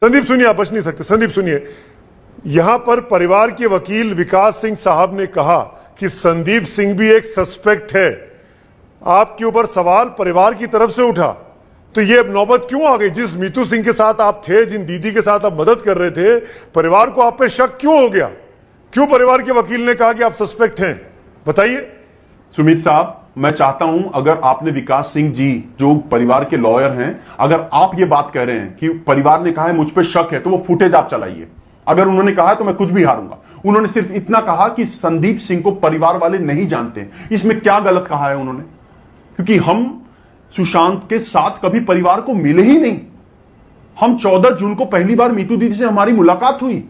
संदीप सुनिए, आप बच नहीं सकते। संदीप सुनिए, यहां पर परिवार के वकील विकास सिंह साहब ने कहा कि संदीप सिंह भी एक सस्पेक्ट है। आपके ऊपर सवाल परिवार की तरफ से उठा, तो ये नौबत क्यों आ गई? जिस मीतू सिंह के साथ आप थे, जिन दीदी के साथ आप मदद कर रहे थे, परिवार को आप पे शक क्यों हो गया? क्यों परिवार के वकील ने कहा कि आप सस्पेक्ट हैं? बताइए। सुमित साहब, मैं चाहता हूं, अगर आपने विकास सिंह जी जो परिवार के लॉयर हैं, अगर आप ये बात कह रहे हैं कि परिवार ने कहा है मुझ पे शक है, तो वो फुटेज आप चलाइए। अगर उन्होंने कहा है तो मैं कुछ भी हारूंगा। उन्होंने सिर्फ इतना कहा कि संदीप सिंह को परिवार वाले नहीं जानते। इसमें क्या गलत कहा है उन्होंने? क्योंकि हम सुशांत के साथ कभी परिवार को मिले ही नहीं। हम 14 जून को पहली बार मीतू दीदी से हमारी मुलाकात हुई,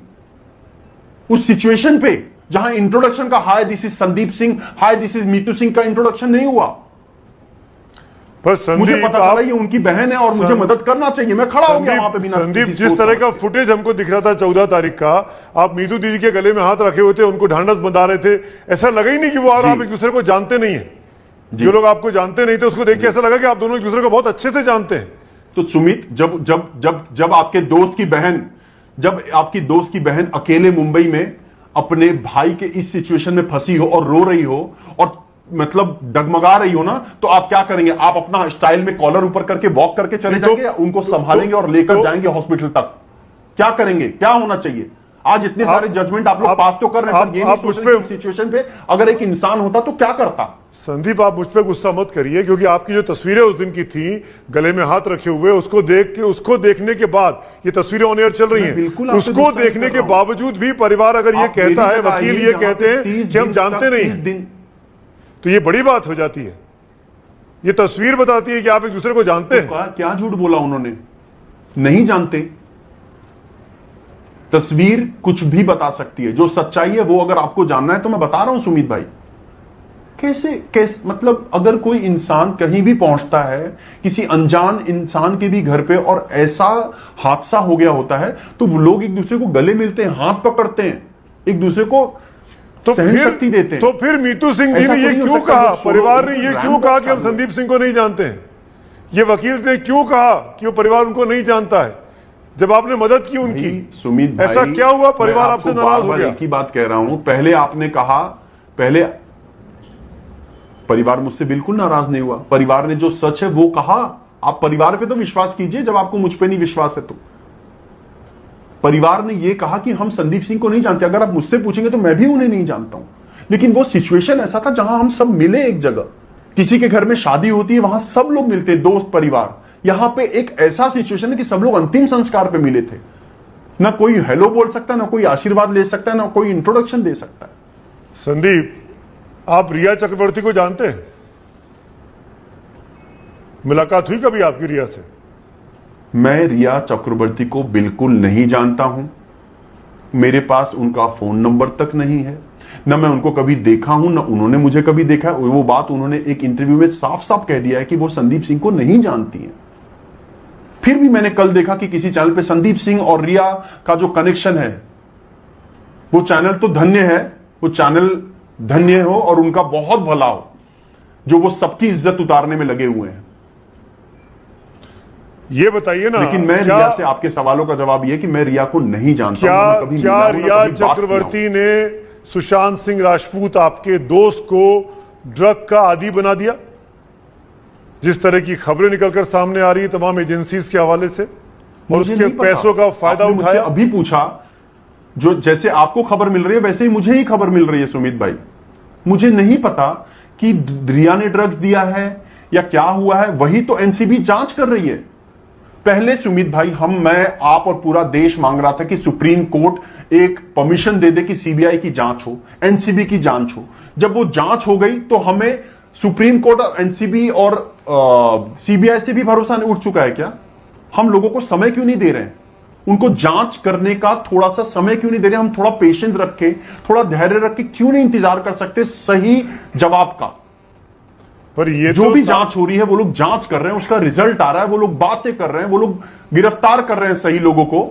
उस सिचुएशन पे जहां इंट्रोडक्शन का hi this is Sandeep Singh, hi this is Meetu Singh का इंट्रोडक्शन नहीं हुआ। पर मुझे पता चला ये उनकी बहन है और मुझे मदद करना चाहिए। मैं खड़ा हो गया वहां पे बिना। संदीप, जिस तरह का फुटेज हमको दिख रहा था 14 तारीख का, आप मीतू दीदी के गले में हाथ रखे हुए थे, उनको ढांढस बंधा रहे थे, ऐसा लगा ही नहीं कि वो और आप एक दूसरे को जानते नहीं है। जो लोग आपको जानते नहीं थे उसको देख के ऐसा लगा कि आप दोनों एक दूसरे को बहुत अच्छे से जानते हैं। तो सुमित, जब जब जब जब आपके दोस्त की बहन, जब आपकी दोस्त की बहन अकेले मुंबई में अपने भाई के इस सिचुएशन में फंसी हो और रो रही हो और मतलब डगमगा रही हो ना, तो आप क्या करेंगे? आप अपना स्टाइल में कॉलर ऊपर करके वॉक करके चले जाएंगे या उनको संभालेंगे और लेकर जाएंगे हॉस्पिटल तक? क्या करेंगे? क्या होना चाहिए? आज इतने सारे जजमेंट आप लोग पास तो कर रहे हैं, पर ये नहीं सोच रहे कि सिचुएशन पे अगर एक इंसान होता तो क्या करता? संदीप, आप मुझ पर गुस्सा मत करिए, क्योंकि आपकी जो तस्वीरें उस दिन की थी गले में हाथ रखे हुए, उसको देखने के बाद ये तस्वीरें ऑन एयर चल रही हैं, उसको देखने के बावजूद भी परिवार अगर ये कहता है, वकील ये कहते हैं कि हम जानते नहीं, तो ये बड़ी बात हो जाती है। ये तस्वीर बताती है कि आप एक दूसरे को जानते हैं। क्या झूठ बोला उन्होंने? नहीं जानते। तस्वीर कुछ भी बता सकती है। जो सच्चाई है वो अगर आपको जानना है तो मैं बता रहा हूं सुमित भाई। कैसे मतलब अगर कोई इंसान कहीं भी पहुंचता है, किसी अनजान इंसान के भी घर पे, और ऐसा हादसा हो गया होता है, तो वो लोग एक दूसरे को गले मिलते हैं, हाथ पकड़ते हैं, एक दूसरे को तो सहन शक्ति देते हैं। तो फिर मीतू सिंह जी ने ये क्यों कहा, परिवार ने ये क्यों कहा कि हम संदीप सिंह को नहीं जानते हैं? ये वकील ने क्यों कहा कि वो परिवार उनको नहीं जानता है, जब आपने मदद की उनकी? सुमित भाई, ऐसा क्या हुआ परिवार आपसे नाराज हो गया? एक ही बात कह रहा हूं, पहले आपने कहा, पहले परिवार मुझसे बिल्कुल नाराज नहीं हुआ। परिवार ने जो सच है वो कहा। आप परिवार पे तो विश्वास कीजिए जब आपको मुझ पे नहीं विश्वास है तो। परिवार ने ये कहा कि हम संदीप सिंह को नहीं जानते। अगर आप मुझसे पूछेंगे तो मैं भी उन्हें नहीं जानता हूं, लेकिन वो सिचुएशन ऐसा था जहां हम सब मिले एक जगह। किसी के घर में शादी होती है, वहां सब लोग मिलते हैं, दोस्त परिवार। यहां पे एक ऐसा सिचुएशन है कि सब लोग अंतिम संस्कार पे मिले थे। ना कोई हेलो बोल सकता है, ना कोई आशीर्वाद ले सकता है, ना कोई इंट्रोडक्शन दे सकता है। संदीप, आप रिया चक्रवर्ती को जानते हैं? मुलाकात हुई कभी आपकी रिया से? मैं रिया चक्रवर्ती को बिल्कुल नहीं जानता हूं। मेरे पास उनका फोन नंबर तक नहीं है, ना मैं उनको कभी देखा हूं, ना उन्होंने मुझे कभी देखा है। वो बात उन्होंने एक इंटरव्यू में साफ साफ कह दिया है कि वो संदीप सिंह को नहीं जानती है। फिर भी मैंने कल देखा कि किसी चैनल पे संदीप सिंह और रिया का जो कनेक्शन है, वो चैनल तो धन्य है, वो चैनल धन्य हो और उनका बहुत भला हो, जो वो सबकी इज्जत उतारने में लगे हुए हैं। ये बताइए ना, लेकिन मैं रिया से, आपके सवालों का जवाब ये कि मैं रिया को नहीं जानता हूं। क्या रिया चक्रवर्ती ने सुशांत सिंह राजपूत आपके दोस्त को ड्रग का आदी बना दिया? जिस तरह की खबरें निकलकर सामने आ रही है तमाम एजेंसीज के हवाले से, और उसके पैसों का फायदा उठाया। अभी पूछा, जो जैसे आपको खबर मिल रही है वैसे ही मुझे ही खबर मिल रही है सुमित भाई। मुझे नहीं पता कि रिया ने ड्रग्स दिया है या क्या हुआ है, वही तो एनसीबी जांच कर रही है। पहले सुमित भाई, मैं, आप और पूरा देश मांग रहा था कि सुप्रीम कोर्ट एक परमिशन दे दे कि सीबीआई की जांच हो, एनसीबी की जांच हो। जब वो जांच हो गई तो हमें सुप्रीम कोर्ट और एनसीबी और सीबीआई से भी भरोसा नहीं उठ चुका है क्या? हम लोगों को समय क्यों नहीं दे रहे हैं? उनको जांच करने का थोड़ा सा समय क्यों नहीं दे रहे? हम थोड़ा पेशेंस रख के, थोड़ा धैर्य रख के क्यों नहीं इंतजार कर सकते सही जवाब का? पर ये जो भी जांच हो रही है वो लोग जांच कर रहे हैं, उसका रिजल्ट आ रहा है, वो लोग बातें कर रहे हैं, वो लोग गिरफ्तार कर रहे हैं सही लोगों को।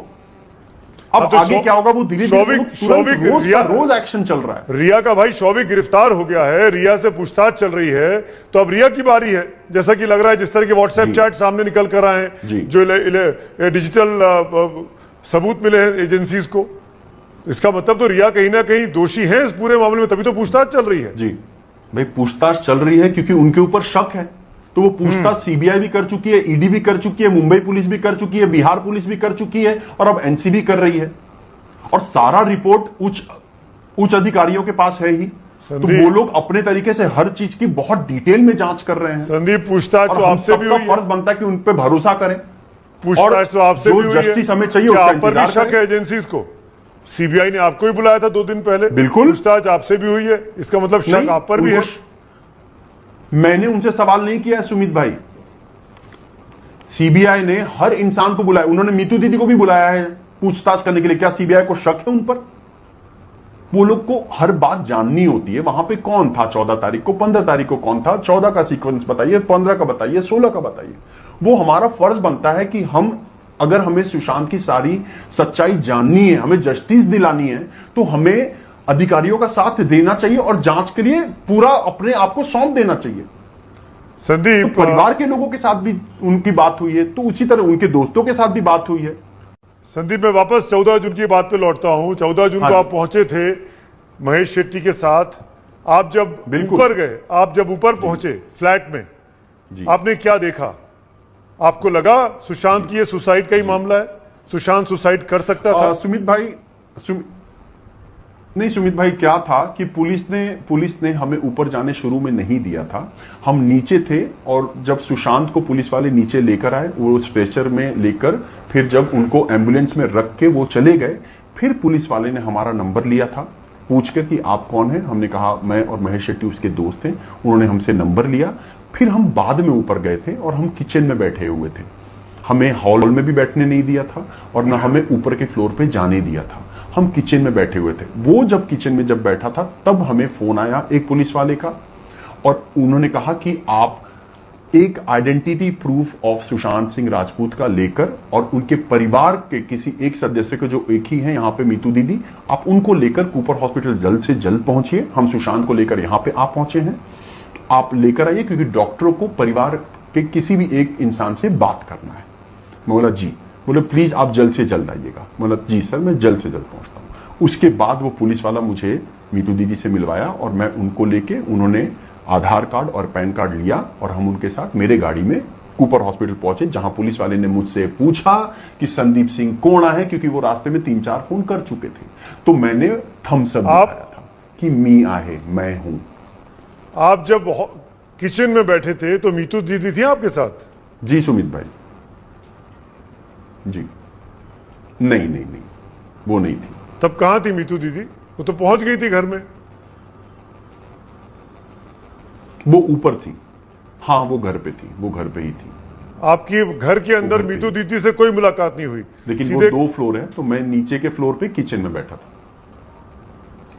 अब तो आगे क्या होगा वो धीरे धीरे रोज एक्शन चल रहा है। रिया का भाई शौविक गिरफ्तार हो गया है, रिया से पूछताछ चल रही है, तो अब रिया की बारी है। जैसा कि लग रहा है जिस तरह के व्हाट्सएप चैट सामने निकल कर आए हैं, जो डिजिटल सबूत मिले हैं एजेंसीज को। इसका मतलब तो रिया कहीं ना कहीं दोषी है इस पूरे मामले में, तभी तो पूछताछ चल रही है। जी भाई, पूछताछ चल रही है क्योंकि उनके ऊपर शक है, तो वो पूछताछ सीबीआई भी कर चुकी है, ईडी भी कर चुकी है, मुंबई पुलिस भी कर चुकी है, बिहार पुलिस भी कर चुकी है, और अब एनसीबी कर रही है, और सारा रिपोर्ट उच्च अधिकारियों के पास है ही। तो वो लोग अपने तरीके से हर चीज की बहुत डिटेल में जांच कर रहे हैं। संदीप, पूछताछ तो आपसे भी हुई है, फर्ज बनता है कि उन पे भरोसा करें। पूछताछ तो आपसे भी हुई है, जस्टिस हमें चाहिए, क्या उसका आप पर भी इंतजार शक है एजेंसीज को? सीबीआई ने आपको ही बुलाया था 2 दिन पहले, बिल्कुल। पूछताछ आपसे भी हुई है, इसका मतलब शक आप पर भी है। मैंने उनसे सवाल नहीं किया है सुमित भाई, सीबीआई ने हर इंसान को बुलाया, उन्होंने मीतू दीदी को भी बुलाया है पूछताछ करने के लिए। क्या सीबीआई को शक है उन पर? वो लोग को हर बात जाननी होती है, वहां पे कौन था 14 तारीख को, 15 तारीख को कौन था, 14 का सीक्वेंस बताइए, 15 का बताइए, 16 का बताइए। वो हमारा फर्ज बनता है कि हम, अगर हमें सुशांत की सारी सच्चाई जाननी है, हमें जस्टिस दिलानी है, तो हमें अधिकारियों का साथ देना चाहिए और जांच के लिए पूरा अपने आप को सौंप देना चाहिए। संदीप, तो परिवार के लोगों के साथ भी उनकी बात हुई है, तो उसी तरह उनके दोस्तों के साथ भी बात हुई है। संदीप, मैं वापस 14 जून की बात पे लौटता हूं। 14 जून को आप पहुंचे थे महेश शेट्टी के साथ। आप जब ऊपर गए, आप जब ऊपर पहुंचे फ्लैट में, आपने क्या देखा? आपको लगा सुशांत की ये सुसाइड का ही मामला है, सुशांत सुसाइड कर सकता था? सुमित भाई, नहीं सुमित भाई, क्या था कि पुलिस ने हमें ऊपर जाने शुरू में नहीं दिया था। हम नीचे थे, और जब सुशांत को पुलिस वाले नीचे लेकर आए, वो स्ट्रेचर में लेकर, फिर जब उनको एम्बुलेंस में रख के वो चले गए, फिर पुलिस वाले ने हमारा नंबर लिया था, पूछ के कि आप कौन हैं। हमने कहा मैं और महेश शेट्टी उसके दोस्त हैं। उन्होंने हमसे नंबर लिया। फिर हम बाद में ऊपर गए थे और हम किचन में बैठे हुए थे। हमें हॉल में भी बैठने नहीं दिया था और न हमें ऊपर के फ्लोर पे जाने दिया था। हम किचन में बैठे हुए थे। वो जब किचन में जब बैठा था, तब हमें फोन आया एक पुलिस वाले का, और उन्होंने कहा कि आप एक identity proof of Sushant Singh Rajput का लेकर, और उनके परिवार के किसी एक सदस्य को, जो एक ही है यहाँ पे, मीतू दीदी, आप उनको लेकर कूपर हॉस्पिटल जल्द से जल्द पहुंचिए। हम सुशांत को लेकर यहाँ पे आप पहुंचे हैं, आप लेकर आइए, क्योंकि डॉक्टरों को परिवार के किसी भी एक इंसान से बात करना है। मैं बोला जी। बोले प्लीज आप जल्द से जल्द आइएगा। बोला जी सर, मैं जल्द से जल्द पहुंचता हूं। उसके बाद वो पुलिस वाला मुझे मीतू दीदी से मिलवाया, और मैं उनको लेके, उन्होंने आधार कार्ड और पैन कार्ड लिया, और हम उनके साथ मेरे गाड़ी में कूपर हॉस्पिटल पहुंचे, जहां पुलिस वाले ने मुझसे पूछा कि संदीप सिंह कौन है, क्योंकि वो रास्ते में 3-4 फोन कर चुके थे। तो मैंने थम्स अप दिखाया था कि मी आहे, मैं हूं। आप जब किचन में बैठे थे तो मीतू दीदी थी आपके साथ? जी सुमित भाई, जी। नहीं, वो नहीं थी। तब कहां थी मीतू दीदी? वो तो पहुंच गई थी घर में। वो ऊपर थी। हाँ, वो घर पे थी, वो घर पे ही थी। आपकी घर के अंदर मीतू दीदी से कोई मुलाकात नहीं हुई? लेकिन वो 2 फ्लोर है, तो मैं नीचे के फ्लोर पे किचन में बैठा था।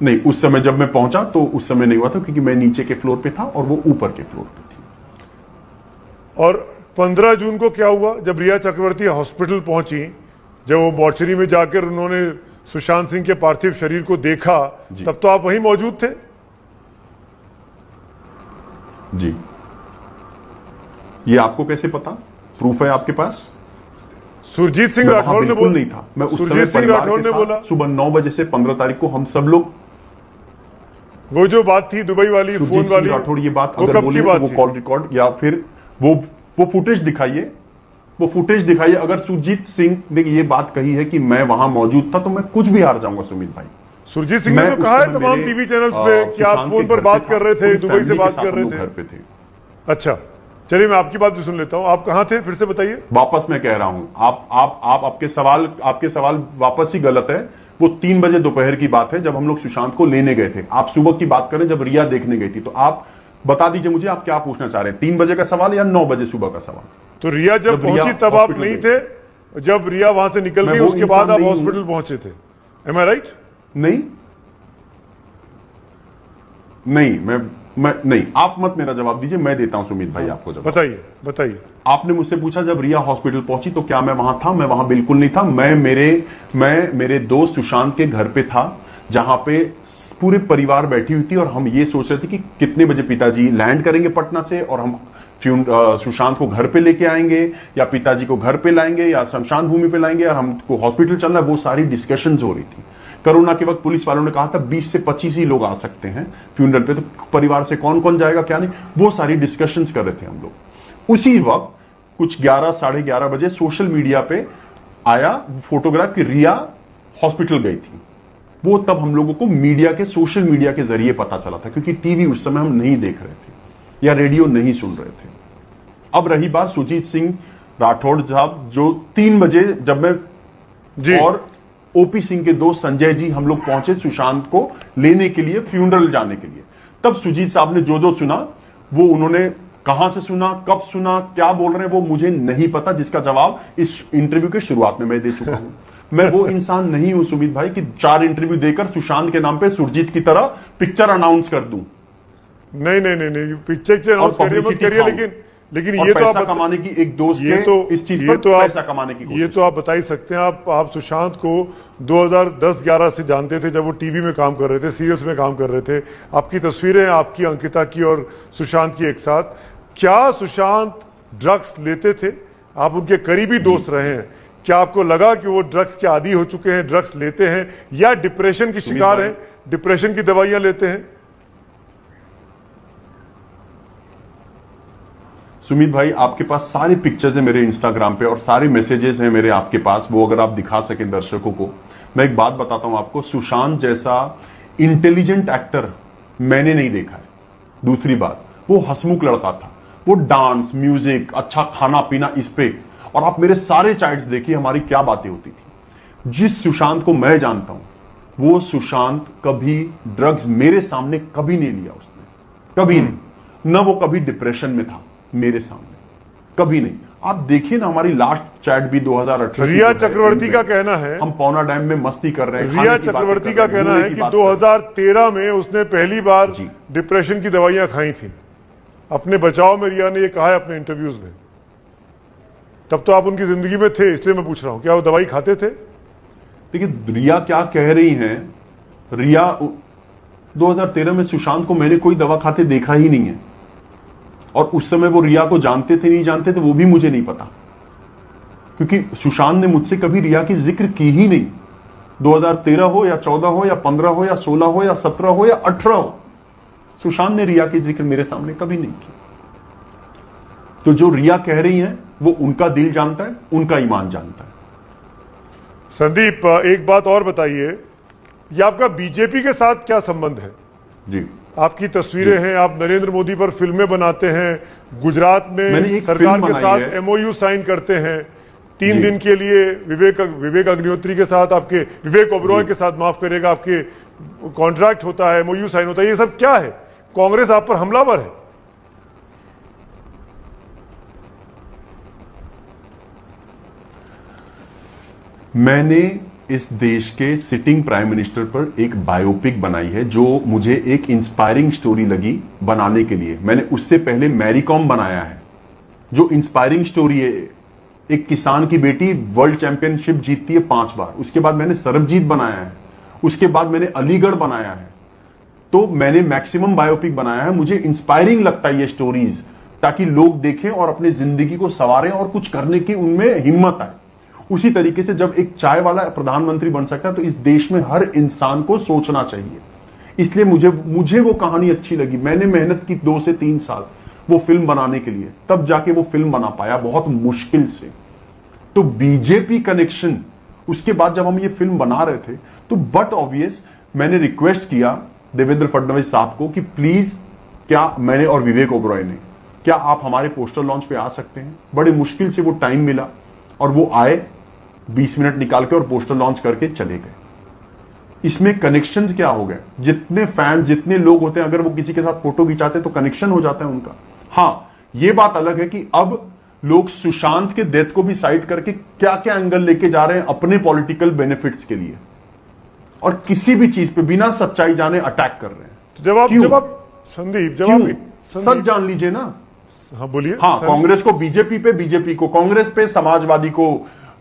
नहीं, उस समय जब मैं पहुंचा तो उस समय नहीं हुआ था, क्योंकि मैं नीचे के फ्लोर पे था और वो ऊपर के फ्लोर पे थी। और 15 जून को क्या हुआ जब रिया चक्रवर्ती हॉस्पिटल पहुंची? जब वो मॉर्चरी में जाकर उन्होंने सुशांत सिंह के पार्थिव शरीर को देखा, तब तो आप वहीं मौजूद थे? जी। ये आपको कैसे पता? प्रूफ है आपके पास? सुरजीत सिंह राठौर ने बोला। नहीं था मैं उस समय। सुरजीत सिंह राठौर ने बोला सुबह 9 बजे से 15 तारीख को हम सब लोग, वो जो बात थी दुबई वाली, फोन वाली, राठौर ये बात वो अगर कब की बात वो थी? कॉल रिकॉर्ड, या फिर वो फुटेज दिखाइए, वो फुटेज दिखाइए। अगर सुरजीत सिंह ने ये बात कही है कि मैं वहां मौजूद था, तो मैं कुछ भी हार जाऊंगा सुमित भाई। सुरजीत सिंह ने तो कहा है तमाम टीवी चैनल्स पे कि आप फोन पर बात कर रहे थे, दुबई से बात कर रहे थे। घर पे थे। अच्छा, चलिए मैं आपकी बात भी सुन लेता हूं। आप कहां थे, फिर से बताइए। वापस मैं कह रहा हूं, आप आपके सवाल वापस ही गलत है। वो 3 बजे दोपहर की बात है, जब हम लोग सुशांत को लेने गए थे। आप सुबह की बात करें, जब रिया देखने गई थी। तो आप बता दीजिए मुझे, आप क्या पूछना चाह रहे हैं, 3 बजे का सवाल या 9 बजे सुबह का सवाल? तो रिया जब पहुंची तब आप नहीं थे? जब रिया वहां से निकल गई उसके बाद आप हॉस्पिटल पहुंचे थे, एम आई राइट? नहीं, मैं नहीं, आप मत मेरा जवाब दीजिए, मैं देता हूं सुमित भाई आपको जवाब। बताइए। आपने मुझसे पूछा जब रिया हॉस्पिटल पहुंची तो क्या मैं वहां था? मैं वहां बिल्कुल नहीं था। मैं मेरे दोस्त सुशांत के घर पे था, जहां पे पूरे परिवार बैठी हुई थी, और हम ये सोच रहे थे कि कितने बजे पिताजी लैंड करेंगे पटना से, और हम सुशांत को घर पे लेके आएंगे या पिताजी को घर पे लाएंगे या शमशान भूमि पे लाएंगे या हमको हॉस्पिटल चलना है, वो सारी डिस्कशंस हो रही थी। कोरोना के वक्त पुलिस वालों ने कहा था 20 से 25 ही लोग आ सकते हैं फ्यूनरल पे, तो परिवार से कौन कौन जाएगा क्या नहीं, वो सारी डिस्कशंस कर रहे थे हम लोग। उसी वक्त कुछ 11 साढ़े 11 बजे सोशल मीडिया पे आया फोटोग्राफ कि रिया हॉस्पिटल गई थी। वो तब हम लोगों को मीडिया के सोशल मीडिया के जरिए पता चला था, क्योंकि टीवी उस समय हम नहीं देख रहे थे या रेडियो नहीं सुन रहे थे। अब रही बात सुजीत सिंह राठौड़ साहब, जो 3 बजे जब मैं जी और ओपी सिंह के दोस्त संजय जी हम लोग पहुंचे सुशांत को लेने के लिए, फ्यूनरल जाने के लिए, तब सुजीत साहब ने जो जो सुना वो उन्होंने कहां से सुना, कब सुना, क्या बोल रहे हैं वो मुझे नहीं पता, जिसका जवाब इस इंटरव्यू के शुरुआत में मैं दे चुका हूं। मैं वो इंसान नहीं हूं सुमित भाई कि 4 इंटरव्यू देकर सुशांत के नाम पे सुरजीत की तरह पिक्चर अनाउंस कर दूं। नहीं, पिक्चर अनाउंस करिए मत करिए, लेकिन और ये तो पैसा आप कमाने की एक दोस्त ये के तो इस चीज ये पर तो पैसा आप कमाने की कोशिश। ये तो आप बता ही सकते हैं। आप सुशांत को 2010-11 से जानते थे, जब वो टीवी में काम कर रहे थे, सीरियल्स में काम कर रहे थे। आपकी तस्वीरें आपकी, अंकिता की और सुशांत की एक साथ। क्या सुशांत ड्रग्स लेते थे? आप उनके करीबी दोस्त रहे हैं, क्या आपको लगा कि वो ड्रग्स के आदी हो चुके हैं, ड्रग्स लेते हैं, या डिप्रेशन की शिकार हैं, डिप्रेशन की दवाइयां लेते हैं? सुमित भाई, आपके पास सारी पिक्चर्स हैं मेरे इंस्टाग्राम पे और सारे मैसेजेस हैं मेरे आपके पास, वो अगर आप दिखा सकें दर्शकों को। मैं एक बात बताता हूं आपको, सुशांत जैसा इंटेलिजेंट एक्टर मैंने नहीं देखा है। दूसरी बात, वो हंसमुख लड़का था, वो डांस, म्यूजिक, अच्छा खाना पीना, इस पे। और आप मेरे सारे चैट्स देखिए, हमारी क्या बातें होती थी। जिस सुशांत को मैं जानता हूं वो सुशांत कभी ड्रग्स मेरे सामने कभी नहीं लिया उसने, कभी नहीं। न वो कभी डिप्रेशन में था मेरे सामने, कभी नहीं। आप देखिए ना, हमारी लास्ट चैट भी 2018। रिया चक्रवर्ती का कहना है, हम पौना डैम में मस्ती कर रहे हैं। रिया चक्रवर्ती का कहना है कि 2013 में उसने पहली बार डिप्रेशन की दवाइयां खाई थी। अपने बचाव में रिया ने ये कहा है अपने इंटरव्यूज में। तब तो आप उनकी जिंदगी में थे, इसलिए मैं पूछ रहा हूं, क्या वो दवाई खाते थे? देखिए रिया क्या कह रही हैं। रिया 2013 में सुशांत को मैंने कोई दवा खाते देखा ही नहीं है, और उस समय वो रिया को जानते थे नहीं जानते थे वो भी मुझे नहीं पता, क्योंकि सुशांत ने मुझसे कभी रिया की जिक्र की ही नहीं। 2013 हो या 14 हो या 15 हो या 16 हो या 17 हो या 18 हो, सुशांत ने रिया की जिक्र मेरे सामने कभी नहीं की। तो जो रिया कह रही हैं वो उनका दिल जानता है, उनका ईमान जानता है। संदीप, एक बात और बताइए, ये आपका बीजेपी के साथ क्या संबंध है? जी, आपकी तस्वीरें हैं, आप नरेंद्र मोदी पर फिल्में बनाते हैं, गुजरात में सरकार के साथ एमओयू साइन करते हैं, 3 दिन के लिए विवेक अग्निहोत्री के साथ, आपके विवेक ओबरॉय के साथ, माफ करेगा, आपके कॉन्ट्रैक्ट होता है, एमओयू साइन होता है। ये सब क्या है? कांग्रेस आप पर हमलावर है। मैंने इस देश के सिटिंग प्राइम मिनिस्टर पर एक बायोपिक बनाई है, जो मुझे एक इंस्पायरिंग स्टोरी लगी बनाने के लिए। मैंने उससे पहले मैरी कॉम बनाया है, जो इंस्पायरिंग स्टोरी है। एक किसान की बेटी वर्ल्ड चैंपियनशिप जीतती है 5 बार। उसके बाद मैंने सरबजीत बनाया है, उसके बाद मैंने अलीगढ़ बनाया है। तो मैंने मैक्सिमम बायोपिक बनाया है। मुझे इंस्पायरिंग लगता है ये स्टोरीज, ताकि लोग देखें और अपनी जिंदगी को संवारें और कुछ करने की उनमें हिम्मत आए। उसी तरीके से जब एक चाय वाला प्रधानमंत्री बन सकता है, तो इस देश में हर इंसान को सोचना चाहिए। इसलिए मुझे वो कहानी अच्छी लगी। मैंने मेहनत की 2 से 3 साल वो फिल्म बनाने के लिए, तब जाके वो फिल्म बना पाया, बहुत मुश्किल से। तो बीजेपी कनेक्शन, उसके बाद जब हम ये फिल्म बना रहे थे, तो बट ऑब्वियस मैंने रिक्वेस्ट किया देवेंद्र फडणवीस साहब को कि प्लीज, क्या मैंने और विवेक ओबरॉय ने, क्या आप हमारे पोस्टर लॉन्च पे आ सकते हैं? बड़े मुश्किल से वो टाइम मिला और वो आए, 20 मिनट निकाल के और पोस्टर लॉन्च करके चले गए। इसमें कनेक्शन क्या हो गए? जितने फैन, जितने लोग होते हैं, अगर वो किसी के साथ फोटो खिंचाते तो कनेक्शन हो जाता है उनका। हाँ, ये बात अलग है कि अब लोग सुशांत के डेथ को भी साइड करके क्या क्या एंगल लेके जा रहे हैं अपने पॉलिटिकल बेनिफिट्स के लिए, और किसी भी चीज पे बिना सच्चाई जाने अटैक कर रहे हैं। तो जब आप संदीप, सच जान लीजिए ना। हाँ बोलिए। हाँ, कांग्रेस को बीजेपी पे, बीजेपी को कांग्रेस पे, समाजवादी को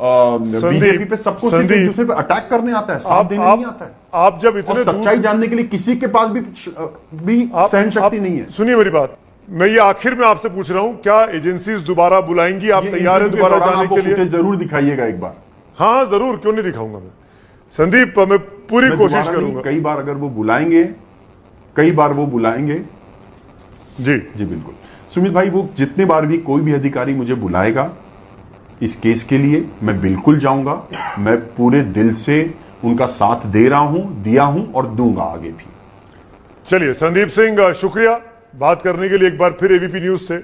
बीजेपी पे, सबको एक दूसरे पे अटैक करने आता है, साथ देने नहीं आता है। आप जब इतने सच्चाई जानने के लिए किसी के पास भी सहन शक्ति नहीं है। सुनिए मेरी बात, मैं ये आखिर में आपसे पूछ रहा हूं, क्या एजेंसीज दोबारा बुलाएंगी? आप ये तैयार हैं इंटरव्यू के दोबारा दौरान जाने आपको के लिए? फुटेज जरूर दिखाइएगा एक बार। हाँ जरूर, क्यों नहीं दिखाऊंगा मैं। संदीप, मैं पूरी मैं कोशिश दोबारा नहीं, करूंगा। कई बार अगर वो बुलाएंगे, कई बार वो बुलाएंगे। जी जी बिल्कुल सुमित भाई, वो जितने बार भी कोई भी अधिकारी मुझे बुलाएगा इस केस के लिए, मैं बिल्कुल जाऊंगा। मैं पूरे दिल से उनका साथ दे रहा हूं, दिया हूं और दूंगा आगे भी। चलिए संदीप सिंह, शुक्रिया बात करने के लिए एक बार फिर एबीपी न्यूज से।